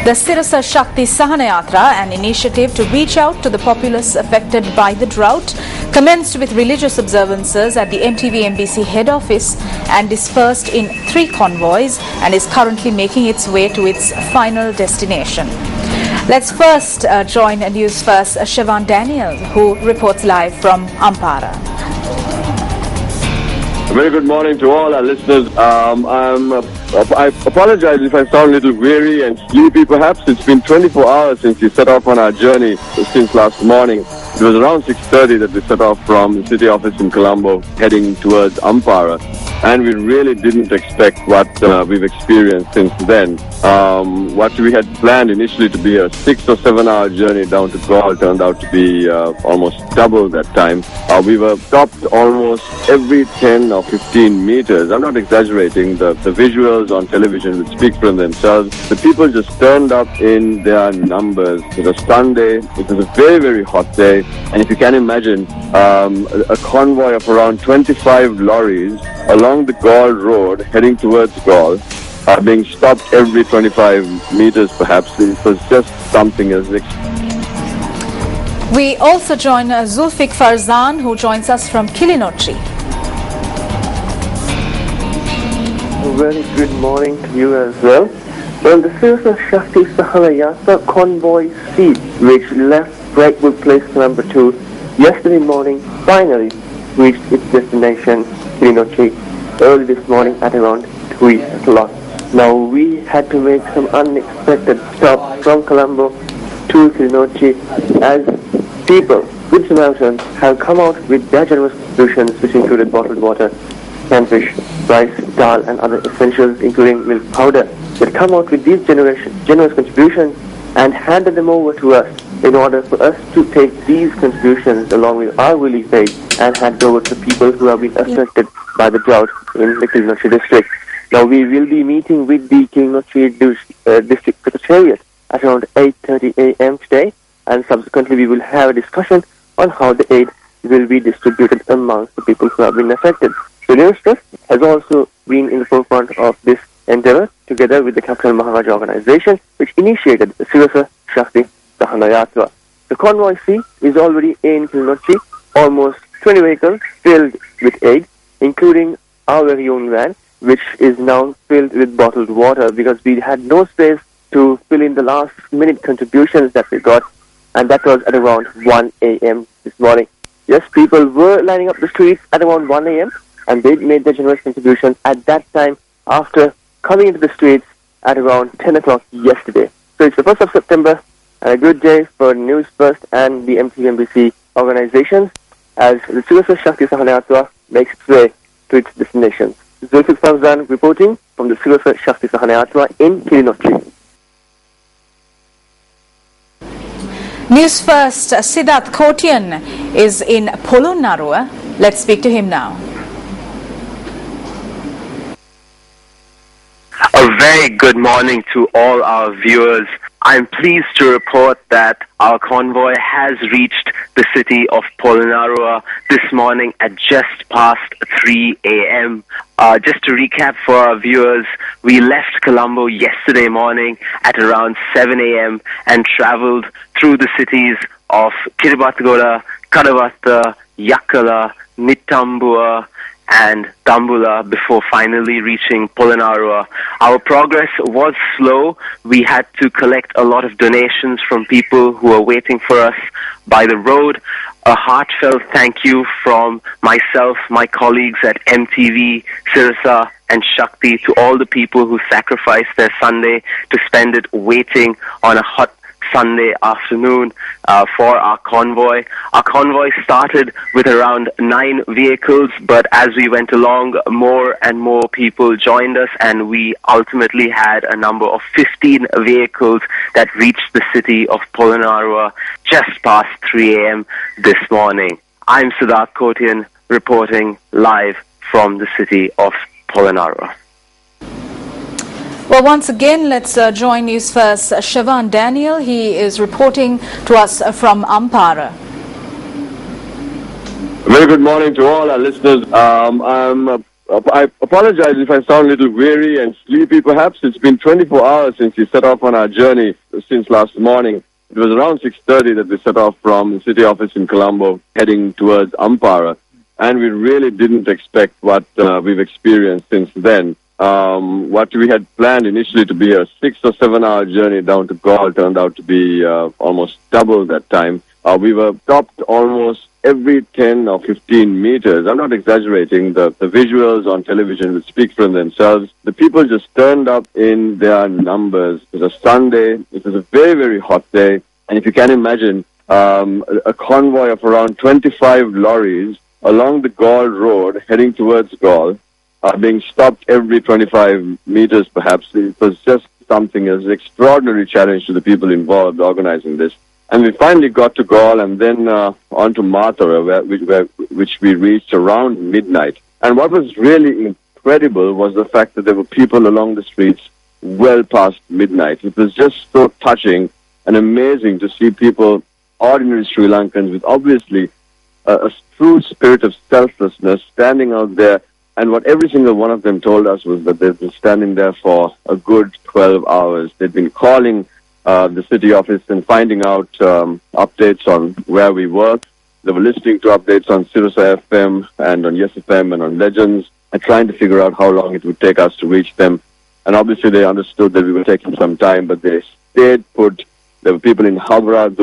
The Sirasa Shakthi Sahana Yathra, an initiative to reach out to the populace affected by the drought, commenced with religious observances at the MBC Head Office and dispersed in 3 convoys and is currently making its way to its final destination. Let's first join Newsfirst Sivan Daniel, who reports live from Ampara. Very good morning to all our listeners. I apologize if I sound a little weary and sleepy perhaps. It's been 24 hours since we set off on our journey since last morning. It was around 6:30 that we set off from the city office in Colombo heading towards Ampara. And we really didn't expect what we've experienced since then. What we had planned initially to be a 6 or 7 hour journey down to Gaul turned out to be almost double that time. We were stopped almost every 10 or 15 meters. I'm not exaggerating. The visuals on television would speak for themselves. The people just turned up in their numbers. It was Sunday. It was a very, very hot day. And if you can imagine, a convoy of around 25 lorries along the Gaul road heading towards Gaul, being stopped every 25 meters perhaps. It was just something as We also join Zulfik Farzan, who joins us from Kilinochchi. Very good morning to you as well. Well, the Sirasa Shakthi Sahana Yathra convoy C, which left Breakwood Place number 2 yesterday morning, finally reached its destination, Kilinochchi, early this morning at around 3 o'clock. Now, we had to make some unexpected stops from Colombo to Kilinochchi as people with Samaritans have come out with their generous contributions, which included bottled water, canned fish, rice, dal and other essentials including milk powder. They come out with these generous contributions and handed them over to us in order for us to take these contributions along with our relief aid and hand over to people who have been affected by the drought in the Kilinochchi district. Now we will be meeting with the Kilinochchi district secretariat at around 8:30 a.m. today, and subsequently we will have a discussion on how the aid will be distributed amongst the people who have been affected. So Newsfirst has also been in the forefront of this endeavor together with the Capital Maharaj organization, which initiated the Sirasa Shakthi Sahana Yathra. The convoy C is already in Kilinochchi, almost 20 vehicles filled with aid, including our very own van, which is now filled with bottled water because we had no space to fill in the last minute contributions that we got, and that was at around 1 a.m. this morning. Yes, people were lining up the streets at around 1 a.m. and they made their generous contributions at that time after coming into the streets at around 10 o'clock yesterday. So it's the 1st of September and a good day for Newsfirst and the MBC organizations as the Sirasa Shakthi Sahana Yathra makes its way to its destination. Zulfik Farzan reporting from the Sirasa Shakthi Sahana Yathra in Kilinochchi. Newsfirst Siddharth Kotian is in Polonnaruwa. Let's speak to him now. A very good morning to all our viewers. I'm pleased to report that our convoy has reached the city of Polonnaruwa this morning at just past 3 a.m. Just to recap for our viewers, we left Colombo yesterday morning at around 7 a.m. and traveled through the cities of Kiribatgoda, Kadavatta, Yakala, Nitambua, and Tambula before finally reaching Polonnaruwa. Our progress was slow. We had to collect a lot of donations from people who were waiting for us by the road. A heartfelt thank you from myself, my colleagues at MTV, Sirasa and Shakti to all the people who sacrificed their Sunday to spend it waiting on a hot Sunday afternoon for our convoy. Our convoy started with around 9 vehicles, but as we went along, more and more people joined us, and we ultimately had a number of 15 vehicles that reached the city of Polonnaruwa just past 3 a.m. this morning. I'm Siddharth Kotian reporting live from the city of Polonnaruwa. Well, once again, let's join Newsfirst Sivan Daniel. He is reporting to us from Ampara. Very good morning to all our listeners. I'm I apologize if I sound a little weary and sleepy. Perhaps it's been 24 hours since we set off on our journey since last morning. It was around 6:30 that we set off from the city office in Colombo, heading towards Ampara, and we really didn't expect what we've experienced since then. What we had planned initially to be a 6 or 7 hour journey down to Gaul turned out to be almost double that time. We were stopped almost every 10 or 15 meters. I'm not exaggerating. The visuals on television would speak for themselves. The people just turned up in their numbers. It was a Sunday. It was a very, very hot day. And if you can imagine, a convoy of around 25 lorries along the Gaul road heading towards Gaul, being stopped every 25 meters perhaps. It was just something as an extraordinary challenge to the people involved organizing this. And we finally got to Gaul and then on to Mathura, which we reached around midnight. And what was really incredible was the fact that there were people along the streets well past midnight. It was just so touching and amazing to see people, ordinary Sri Lankans, with obviously a true spirit of selflessness standing out there. And what every single one of them told us was that they've been standing there for a good 12 hours. They'd been calling the city office and finding out updates on where we were. They were listening to updates on Sirasa FM and on Yes FM and on Legends and trying to figure out how long it would take us to reach them. And obviously they understood that we were taking some time, but they stayed put. There were people in Havra,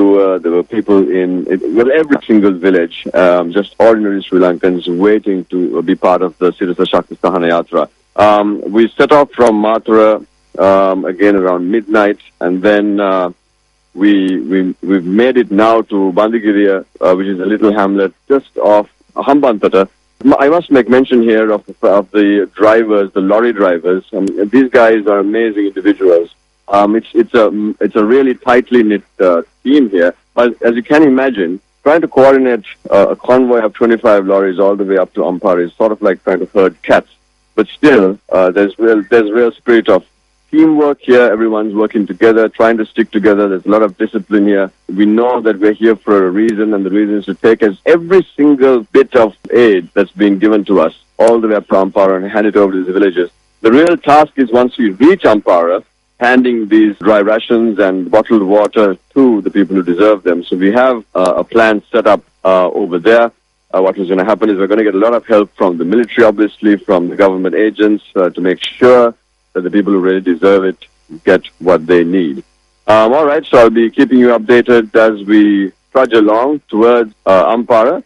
there were people in every single village, just ordinary Sri Lankans waiting to be part of the Sirasa Shakthi Sahana Yathra. We set off from Mathura again around midnight, and then we've made it now to Bandigiriya, which is a little hamlet just off Hambantata. I must make mention here of the drivers, the lorry drivers. These guys are amazing individuals. It's a really tightly knit team here. But as you can imagine, trying to coordinate a convoy of 25 lorries all the way up to Ampara is sort of like trying to herd cats. But still, there's real spirit of teamwork here. Everyone's working together, trying to stick together. There's a lot of discipline here. We know that we're here for a reason, and the reason is to take as every single bit of aid that's being given to us all the way up to Ampara and hand it over to the villages. The real task is once we reach Ampara, handing these dry rations and bottled water to the people who deserve them. So we have a plan set up over there. What is going to happen is we're going to get a lot of help from the military, obviously, from the government agents to make sure that the people who really deserve it get what they need. All right, so I'll be keeping you updated as we trudge along towards Ampara.